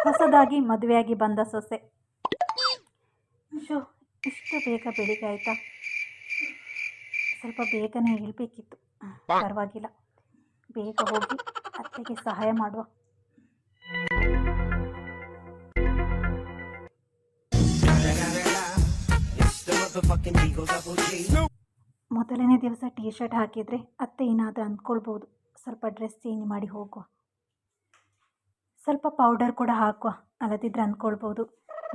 ಹೊಸದಾಗಿ ಮದುವೆಯಾಗಿ ಬಂದ ಸೊಸೆ. ಶೋ, ಇಷ್ಟು ಬೇಗ ಬೆಳಿಗ್ಗೆ ಆಯಿತಾ? ಸ್ವಲ್ಪ ಬೇಗನೆ ಹೇಳ್ಬೇಕಿತ್ತು. ಪರವಾಗಿಲ್ಲ, ಬೇಗ ಹೋಗಿ ಅತ್ತೆಗೆ ಸಹಾಯ ಮಾಡುವ. ಮೊದಲನೇ ದಿವಸ ಟೀ ಶರ್ಟ್ ಹಾಕಿದರೆ ಅತ್ತೆ ಏನಾದರೂ ಅಂದ್ಕೊಳ್ಬೋದು. ಸ್ವಲ್ಪ ಡ್ರೆಸ್ ಚೇಂಜ್ ಮಾಡಿ ಹೋಗುವ, ಸ್ವಲ್ಪ ಪೌಡರ್ ಕೂಡ ಹಾಕುವ, ಅಲ್ಲದಿದ್ದರೆ ಅಂದ್ಕೊಳ್ಬೋದು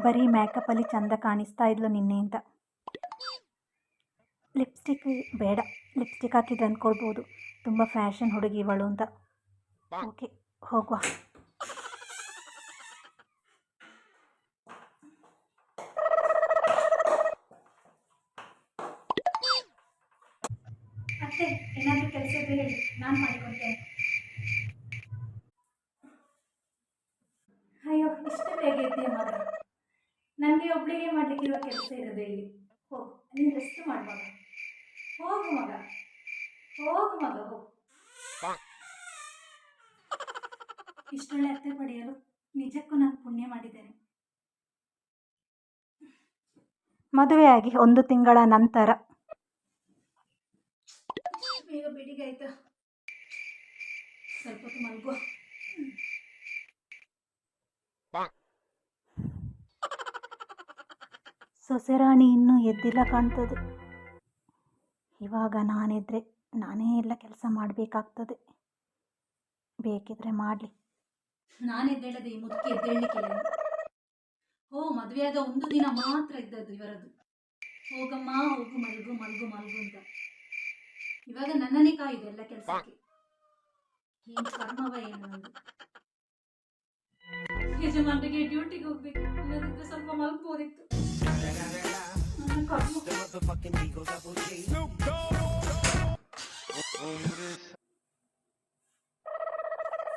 ಬರೀ ಮೇಕಪ್ಪಲ್ಲಿ ಚಂದ ಕಾಣಿಸ್ತಾ ಇದ್ಲು ನಿನ್ನೆ ಅಂತ. ಲಿಪ್ಸ್ಟಿಕ್ ಬೇಡ, ಲಿಪ್ಸ್ಟಿಕ್ ಹಾಕಿದ್ರೆ ಅಂದ್ಕೊಳ್ಬೋದು ತುಂಬ ಫ್ಯಾಷನ್ ಹುಡುಗಿ ಇವಳು ಅಂತ. ಓಕೆ, ಹೋಗುವ. ಅತ್ತೆ, ಏನಾದರೂ ಕೆಲಸ ಇದ್ದರೆ ಹೇಳಿ, ನಾನು ಮಾಡಿಕೊಡ್ತೇನೆ. ಅಯ್ಯೋ, ಇಷ್ಟು ಬೇಗ ಇದ್ದೀಯ ಮಗ? ನನಗೆ ಒಬ್ಬಳಿಗೆ ಮಾಡಲಿಕ್ಕಿರುವ ಕೆಲಸ ಇರೋದು ಇಲ್ಲಿ. ಹೋಗು, ನೀನು ರೆಸ್ಟ್ ಮಾಡುವಾಗ. ಹೋಗು ಮಗ, ಹೋಗು ಮಗ, ಹೋಗು. ಇಷ್ಟೊಳ್ಳೆ ಅತ್ತೆ ಪಡೆಯಲು ನಿಜಕ್ಕೂ ನಾನು ಪುಣ್ಯ ಮಾಡಿದ್ದೇನೆ. ಮದುವೆಯಾಗಿ 1 ತಿಂಗಳ ನಂತರ ಬೇಗ ಬೆಳಿಗ್ಗೆ ಆಯ್ತಾ? ಸ್ವಲ್ಪ ಹೊತ್ತು ಮಲ್ಗೋ. ಸೊಸೆರಾಣಿ ಇನ್ನೂ ಎದ್ದಿಲ್ಲ ಕಾಣ್ತದೆ. ಇವಾಗ ನಾನೆದ್ರೆ ನಾನೇ ಎಲ್ಲ ಕೆಲಸ ಮಾಡಬೇಕಾಗ್ತದೆ. ಬೇಕಿದ್ರೆ ಮಾಡಲಿ. ನಾನೆದ್ದೇಳದೆ ಈ ಮುದುಕಿ ಎದ್ದೇಳಲಿಕ್ಕಿಲ್ಲ. ಮದುವೆಯಾದ 1 ದಿನ ಮಾತ್ರ ಇದ್ದದ್ದು ಇವರದ್ದು. ಹೋಗಮ್ಮ, ಹೋಗು, ಮಲ್ಗು ಮಲ್ಗು ಮಲ್ಗು ಅಂತ. ಇವಾಗ ನನ್ನನ್ನೇ ಕಾಯುದು ಎಲ್ಲ ಕೆಲಸಕ್ಕೆ. ಏನು ಕರ್ಮವ ಏನು ನಂದು. ಯಜಮಾನರಿಗೆ ಡ್ಯೂಟಿಗೆ ಹೋಗ್ಬೇಕು, ಇಲ್ಲದಿದ್ರೆ ಸ್ವಲ್ಪ ಮಲ್ಬೋದಿತ್ತು.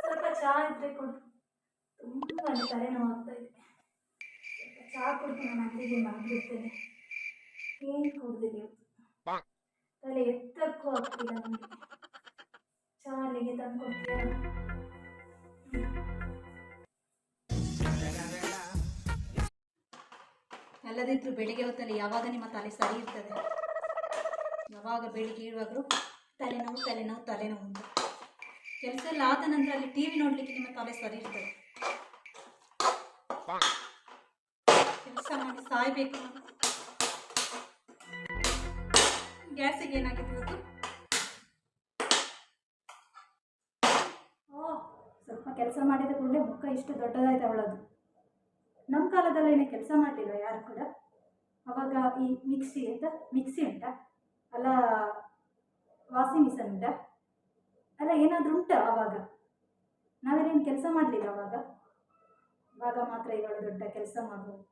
ಸ್ವಲ್ಪ ಚಹಾ ಇದ್ರೆ ಕೊಡು, ತುಂಬಾ ತಲೆನೋವು ಆಗ್ತಾ ಇದೆ. ಸ್ವಲ್ಪ ಚಹಾ ಕೊಡ್ತು, ನಾನು ಅಂಗಡಿಗೆ ಮಲಗಿರ್ತೇನೆ. ಏನು ಕುಡ್ದಿಲ್ಲ, ತಲೆ ಎತ್ತಕ್ಕೂ ಆಗ್ತಿಲ್ಲ ನನಗೆ. ಚಹಾ ಅಲ್ಲಿಗೆ ತಂದು ಕೊಡ್ತೀಯಾ? ಅಲ್ಲದಿದ್ರು ಬೆಳಿಗ್ಗೆ ಹೊತ್ತಲ್ಲಿ ಯಾವಾಗ ನಿಮ್ಮ ತಲೆ ಸರಿ ಇರ್ತದೆ? ಯಾವಾಗ ಬೆಳಿಗ್ಗೆ ಇರುವಾಗಲೂ ತಲೆನೋವು ತಲೆನೋವು ತಲೆನೋವು ಅಂತ. ಕೆಲಸ ಎಲ್ಲ ಆದ ನಂತರ ಅಲ್ಲಿ TV ನೋಡಲಿಕ್ಕೆ ನಿಮ್ಮ ತಲೆ ಸರಿ ಇರ್ತದೆ. ಕೆಲಸ ಮಾಡಿ ಸಾಯ್ಬೇಕು. ಗ್ಯಾಸಿಗೆ ಏನಾಗಿದೆ ಇವತ್ತು? ಸ್ವಲ್ಪ ಕೆಲಸ ಮಾಡಿದ ಕೂಡಲೇ ಮುಖ ಇಷ್ಟು ದೊಡ್ಡದಾಯ್ತು ಅವಳದು. ನಮ್ಮ ಕಾಲದಲ್ಲಿ ಏನೇ ಕೆಲಸ ಮಾಡಲಿಲ್ಲ ಯಾರು ಕೂಡ. ಅವಾಗ ಈ ಮಿಕ್ಸಿ ಉಂಟಾ? ಅಲ್ಲ ವಾಷಿಂಗ್ ಮಿಷನ್ ಉಂಟಾ? ಅಲ್ಲ ಏನಾದರೂ ಉಂಟಾ? ಆವಾಗ ನಾವೇನೇನು ಕೆಲಸ ಮಾಡಲಿಲ್ಲ ಅವಾಗ ಮಾತ್ರ ಇವಳು ದೊಡ್ಡ ಕೆಲಸ ಮಾಡುವುದು.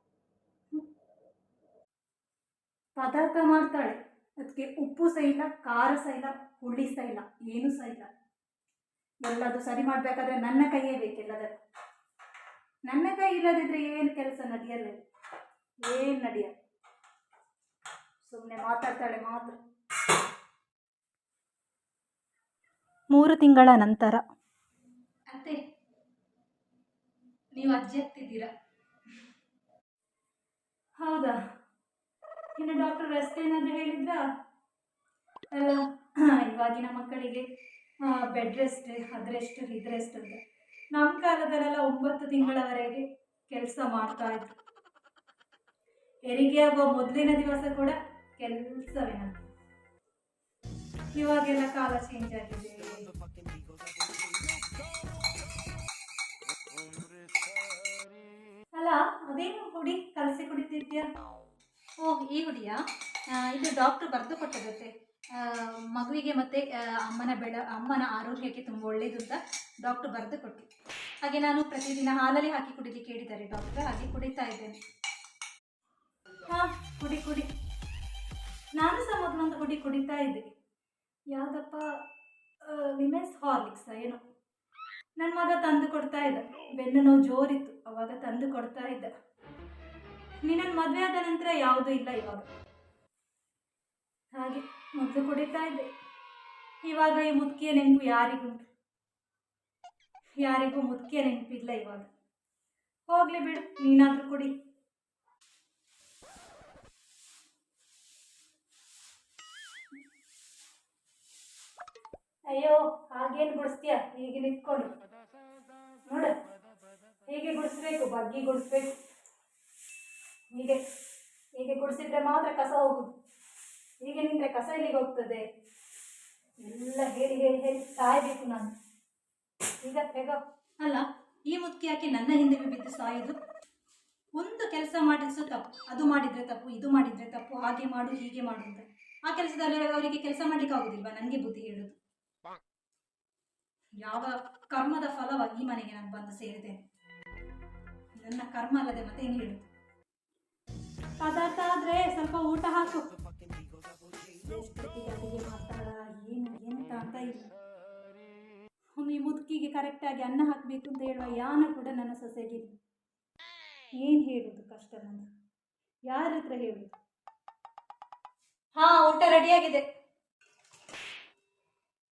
ಪದಾರ್ಥ ಮಾಡ್ತಾಳೆ, ಅದಕ್ಕೆ ಉಪ್ಪು ಸಹ ಇಲ್ಲ, ಖಾರ ಸಹ ಇಲ್ಲ, ಹುಳಿ ಸಹ ಇಲ್ಲ, ಏನೂ ಸಹ ಇಲ್ಲ. ಎಲ್ಲದು ಸರಿ ಮಾಡಬೇಕಾದ್ರೆ ನನ್ನ ಕೈಯೇ ಬೇಕೆಲ್ಲದಕ್ಕೂ. ನನ್ನ ಕೈ ಇಲ್ಲದಿದ್ರೆ ಏನು ಕೆಲಸ ನಡೆಯಲ್ಲ, ಏನು ನಡೆಯಲ್ಲ. ಸುಮ್ಮನೆ ಮಾತಾಡ್ತಾಳೆ ಮಾತ್ರ. 3 ತಿಂಗಳ ನಂತರ. ಅತ್ತೆ, ನೀವು ಅಜ್ಜಿ ಆಗ್ತಿದ್ದೀರಾ? ಹೌದಾ? ಇನ್ನು ಡಾಕ್ಟರ್ ರೆಸ್ಟ್ ಏನಾದರೂ ಹೇಳಿದ್ರಾ? ಅಲ್ಲ, ಇವಾಗಿನ ಮಕ್ಕಳಿಗೆ ಬೆಡ್ ರೆಸ್ಟ್, ಅದರೆಷ್ಟು ಇದರೆಷ್ಟು ಅಂತ. ನಮ್ಮ ಕಾಲದಲ್ಲೆಲ್ಲ 9 ತಿಂಗಳವರೆಗೆ ಕೆಲಸ ಮಾಡ್ತಾ ಇದ್ರು. ಹೆರಿಗೆ ಆಗುವ ಮೊದಲಿನ ದಿವಸ ಕೂಡ ಕೆಲಸವೇ ನಮಗೆ. ಇವಾಗೆಲ್ಲ ಕಾಲ ಚೇಂಜ್ ಆಗಿದೆ. ಅಲ್ಲ, ಅದೇನು ಹುಡಿ ಕಲಸಿ ಕುಡಿತಿದ್ಯಾ? ಈ ಹುಡಿಯಾ? ಇದು ಡಾಕ್ಟರ್ ಬರೆದು ಕೊಟ್ಟದತ್ತೆ. ಮಗುವಿಗೆ ಮತ್ತು ಅಮ್ಮನ ಆರೋಗ್ಯಕ್ಕೆ ತುಂಬ ಒಳ್ಳೆಯದು ಅಂತ ಡಾಕ್ಟರ್ ಬರೆದು ಕೊಟ್ಟು. ಹಾಗೆ ನಾನು ಪ್ರತಿದಿನ ಹಾಲಲ್ಲಿ ಹಾಕಿ ಕುಡಿಲಿಕ್ಕೆ ಹೇಳಿದ್ದಾರೆ ಡಾಕ್ಟರ್, ಹಾಗೆ ಕುಡಿತಾ ಇದ್ದೇನೆ. ಕುಡಿ. ನಾನು ಸಹ ಮೊದಲೊಂದು ಹುಡಿ ಕುಡಿತಾ ಇದ್ದೆ. ಯಾವುದಪ್ಪ, ವಿಮೆನ್ಸ್ ಹಾರ್ಲಿಕ್ಸ್ ಏನೋ. ನನ್ನ ಮಗ ತಂದು ಕೊಡ್ತಾ ಇದ್ದ. ಬೆನ್ನು ನೋವು ಜೋರಿತ್ತು, ಅವಾಗ ತಂದು ಕೊಡ್ತಾ ಇದ್ದ. ನಿನ್ನ ಮದುವೆ ಆದ ನಂತರ ಯಾವುದೂ ಇಲ್ಲ ಇವಾಗ. ಹಾಗೆ ಮೊದಲು ಕುಡಿತಾ ಇದ್ದೆ. ಇವಾಗ ಈ ಮುದುಕಿಯ ನೆನಪು ಯಾರಿಗೂ ಮುದುಕಿಯ ನೆನಪಿಲ್ಲ ಇವಾಗ. ಹೋಗ್ಲಿ ಬಿಡು, ನೀನಾದ್ರೂ ಕುಡಿ. ಅಯ್ಯೋ, ಹಾಗೇನು ಗುಡಿಸ್ತೀಯ? ಹೀಗೆ ನಿಂತ್ಕೊಂಡು ನೋಡ, ಹೀಗೆ ಗುಡಿಸ್ಬೇಕು, ಬಗ್ಗಿ ಗುಡಿಸ್ಬೇಕು. ಹೀಗೆ ಹೀಗೆ ಗುಡಿಸಿದ್ರೆ ಮಾತ್ರ ಕಸ ಹೋಗುದು. ಹೀಗೆ ನಿಂತ್ರೆ ಕಸ ಎಲ್ಲಿಗೆ ಹೋಗ್ತದೆ? ಎಲ್ಲ ಹೇಳಿ ಹೇಳಿ ಹೇಳಿ ಸಾಯ್ಬೇಕು ನಾನು. ಈಗ ಹೇಗ ಅಲ್ಲ, ಈ ಮುದುಕಿ ಯಾಕೆ ನನ್ನ ಹಿಂದೆ ಬಿದ್ದು ಸಾಯೋದು? ಒಂದು ಕೆಲಸ ಮಾಡಿಸು ತಪ್ಪು, ಅದು ಮಾಡಿದ್ರೆ ತಪ್ಪು, ಇದು ಮಾಡಿದ್ರೆ ತಪ್ಪು, ಹಾಗೆ ಮಾಡು ಹೀಗೆ ಮಾಡು ಅಂತ. ಆ ಕೆಲಸದಲ್ಲಿ ಅವರಿಗೆ ಕೆಲಸ ಮಾಡ್ಲಿಕ್ಕೆ ಆಗುದಿಲ್ವಾ? ನನಗೆ ಬುದ್ಧಿ ಹೇಳುದು. ಯಾವ ಕರ್ಮದ ಫಲವ ಈ ಮನೆಗೆ ನಾನು ಬಂದು ಸೇರಿದ್ದೇನೆ? ನನ್ನ ಕರ್ಮ ಅಲ್ಲದೆ ಮತ್ತೆ ಏನು ಹೇಳುದು? ಪದಾರ್ಥ ಆದ್ರೆ ಸ್ವಲ್ಪ ಊಟ ಹಾಕು. ಅಡಿಗೆ ಮಾಡ್ತಾಳ ಏನು ಎಂತ ಅಂತ ಇಲ್ಲ. ಈ ಮುದುಕಿಗೆ ಕರೆಕ್ಟಾಗಿ ಅನ್ನ ಹಾಕಬೇಕು ಅಂತ ಹೇಳುವ ಯಾನ ಕೂಡ ನನ್ನ ಸೊಸೆಗಿಲ್ಲ. ಏನು ಹೇಳುದು ಕಷ್ಟ ನಂದು, ಯಾರ ಹತ್ರ ಹೇಳುದು? ಹಾ, ಊಟ ರೆಡಿಯಾಗಿದೆ.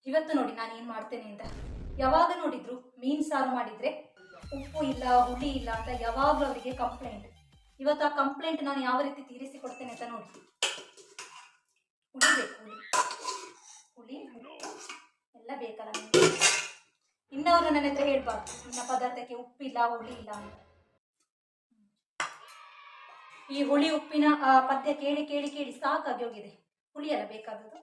ಇವತ್ತು ನೋಡಿ ನಾನು ಏನು ಮಾಡ್ತೇನೆ ಅಂತ. ಯಾವಾಗ ನೋಡಿದ್ರು ಮೀನು ಸಾರು ಮಾಡಿದ್ರೆ ಉಪ್ಪು ಇಲ್ಲ, ಹುಳಿ ಇಲ್ಲ ಅಂತ ಯಾವಾಗಲೂ ಅವರಿಗೆ ಕಂಪ್ಲೇಂಟ್. ಇವತ್ತು ಆ ಕಂಪ್ಲೇಂಟ್ ನಾನು ಯಾವ ರೀತಿ ತೀರಿಸಿಕೊಡ್ತೇನೆ ಅಂತ ನೋಡಿ. ಹುಳಿ ಬೇಕು, ಹುಳಿ ಎಲ್ಲ ಬೇಕಲ್ಲ ನಿಮಗೆ. ಇನ್ನವರು ನನ್ನ ಹತ್ರ ಹೇಳ್ಬಾರ್ದು ನಿನ್ನ ಪದಾರ್ಥಕ್ಕೆ ಉಪ್ಪಿಲ್ಲ, ಹುಳಿ ಇಲ್ಲ ಅಂತ. ಈ ಹುಳಿ ಉಪ್ಪಿನ ಪದ್ಯ ಕೇಳಿ ಕೇಳಿ ಕೇಳಿ ಸಾಕಾಗಿ ಹೋಗಿದೆ. ಹುಳಿ ಎಲ್ಲ ಬೇಕಾದದ್ದು.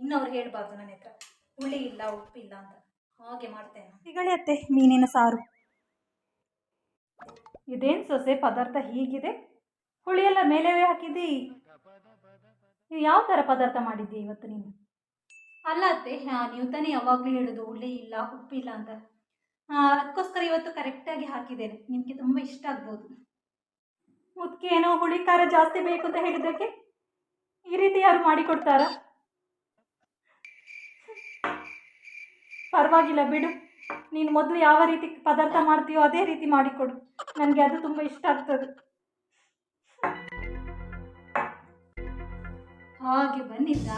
ಇನ್ನವ್ರು ಹೇಳ್ಬಾರ್ದು ನನ್ನ ಹತ್ರ ಹುಳಿ ಇಲ್ಲ, ಉಪ್ಪಿಲ್ಲ ಅಂತ. ಹಾಗೆ ಮಾಡ್ತೇನೆ. ಈಗಲೇ ಅತ್ತೆ ಮೀನಿನ ಸಾರು. ಇದೇನು ಸೊಸೆ ಪದಾರ್ಥ ಹೀಗಿದೆ? ಹುಳಿಯೆಲ್ಲ ಮೇಲೆವೇ ಹಾಕಿದ್ದಿ? ಯಾವ ಥರ ಪದಾರ್ಥ ಮಾಡಿದ್ದಿ ಇವತ್ತು ನೀನು? ಅಲ್ಲ ಅತ್ತೆ, ನೀವು ತಾನೇ ಯಾವಾಗಲೂ ಹೇಳೋದು ಹುಳಿ ಇಲ್ಲ, ಉಪ್ಪಿಲ್ಲ ಅಂತ. ಅದಕ್ಕೋಸ್ಕರ ಇವತ್ತು ಕರೆಕ್ಟಾಗಿ ಹಾಕಿದ್ದೇನೆ. ನಿಮಗೆ ತುಂಬ ಇಷ್ಟ ಆಗ್ಬೋದು. ಮುದ್ಕೆ ಏನೋ ಹುಳಿ ಖಾರ ಜಾಸ್ತಿ ಬೇಕು ಅಂತ ಹೇಳಿದ್ದಕ್ಕೆ ಈ ರೀತಿ ಯಾರು ಮಾಡಿಕೊಡ್ತಾರಾ? ಪರವಾಗಿಲ್ಲ ಬಿಡು, ನೀನು ಮೊದಲು ಯಾವ ರೀತಿ ಪದಾರ್ಥ ಮಾಡ್ತೀಯೋ ಅದೇ ರೀತಿ ಮಾಡಿಕೊಡು, ನನಗೆ ಅದು ತುಂಬ ಇಷ್ಟ ಆಗ್ತದೆ. ಹಾಗೆ ಬಂದಿದ್ದ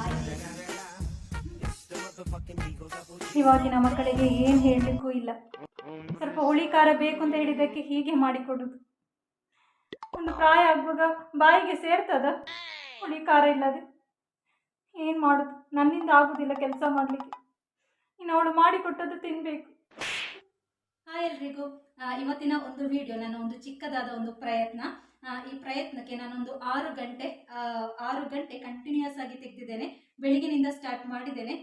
ಇವಾಗಿನ ಮಕ್ಕಳಿಗೆ ಏನು ಹೇಳಲಿಕ್ಕೂ ಇಲ್ಲ. ಸ್ವಲ್ಪ ಹುಳಿ ಖಾರ ಬೇಕು ಅಂತ ಹೇಳಿದ್ದಕ್ಕೆ ಹೀಗೆ ಮಾಡಿಕೊಡುದು. ಒಂದು ಪ್ರಾಯ ಆಗುವಾಗ ಬಾಯಿಗೆ ಸೇರ್ತದ ಹುಳಿ ಖಾರ ಇಲ್ಲದೆ? ಏನು ಮಾಡೋದು, ನನ್ನಿಂದ ಆಗುದಿಲ್ಲ ಕೆಲಸ ಮಾಡಲಿಕ್ಕೆ. ಇನ್ನು ಅವಳು ಮಾಡಿಕೊಟ್ಟದ್ದು ತಿನ್ನಬೇಕು. ಹಾಯ್ ಎಲ್ರಿಗೂ, ಇವತ್ತಿನ ಒಂದು ವಿಡಿಯೋ ನನ್ನ ಒಂದು ಚಿಕ್ಕದಾದ ಒಂದು ಪ್ರಯತ್ನ. ಈ ಪ್ರಯತ್ನಕ್ಕೆ ನಾನೊಂದು 6 ಗಂಟೆ ಕಂಟಿನ್ಯೂಸ್ ಆಗಿ ತೆಗೆದಿದ್ದೇನೆ. ಬೆಳಿಗ್ಗಿನಿಂದ ಸ್ಟಾರ್ಟ್ ಮಾಡಿದ್ದೇನೆ.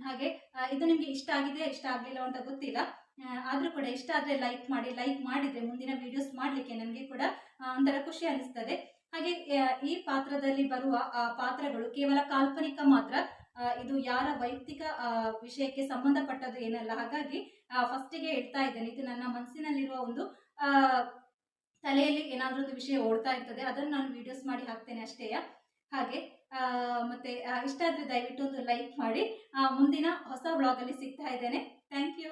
ಹಾಗೆ ಇದು ನಿಮಗೆ ಇಷ್ಟ ಆಗಿದೆ ಇಷ್ಟ ಆಗಲಿಲ್ಲ ಅಂತ ಗೊತ್ತಿಲ್ಲ. ಆದರೂ ಕೂಡ ಇಷ್ಟ ಆದರೆ ಲೈಕ್ ಮಾಡಿ. ಲೈಕ್ ಮಾಡಿದರೆ ಮುಂದಿನ ವಿಡಿಯೋಸ್ ಮಾಡಲಿಕ್ಕೆ ನನಗೆ ಕೂಡ ಒಂಥರ ಖುಷಿ ಅನಿಸ್ತದೆ. ಹಾಗೆ ಈ ಪಾತ್ರದಲ್ಲಿ ಬರುವ ಪಾತ್ರಗಳು ಕೇವಲ ಕಾಲ್ಪನಿಕ ಮಾತ್ರ. ಇದು ಯಾರ ವೈಯಕ್ತಿಕ ವಿಷಯಕ್ಕೆ ಸಂಬಂಧಪಟ್ಟದ್ದು ಏನಲ್ಲ. ಹಾಗಾಗಿ ಫಸ್ಟಿಗೆ ಹೇಳ್ತಾ ಇದ್ದೇನೆ, ಇದು ನನ್ನ ಮನಸ್ಸಿನಲ್ಲಿರುವ ಒಂದು ತಲೆಯಲ್ಲಿ ಏನಾದರೂ ಒಂದು ವಿಷಯ ಓಡ್ತಾ ಇರ್ತದೆ, ಅದನ್ನು ನಾನು ವಿಡಿಯೋಸ್ ಮಾಡಿ ಹಾಕ್ತೇನೆ ಅಷ್ಟೇ. ಹಾಗೆ ಮತ್ತೆ ಇಷ್ಟ ಆದರೆ ದಯವಿಟ್ಟು ಒಂದು ಲೈಕ್ ಮಾಡಿ. ಮುಂದಿನ ಹೊಸ ವ್ಲಾಗಲ್ಲಿ ಸಿಗ್ತಾ ಇದ್ದೇನೆ. Thank you.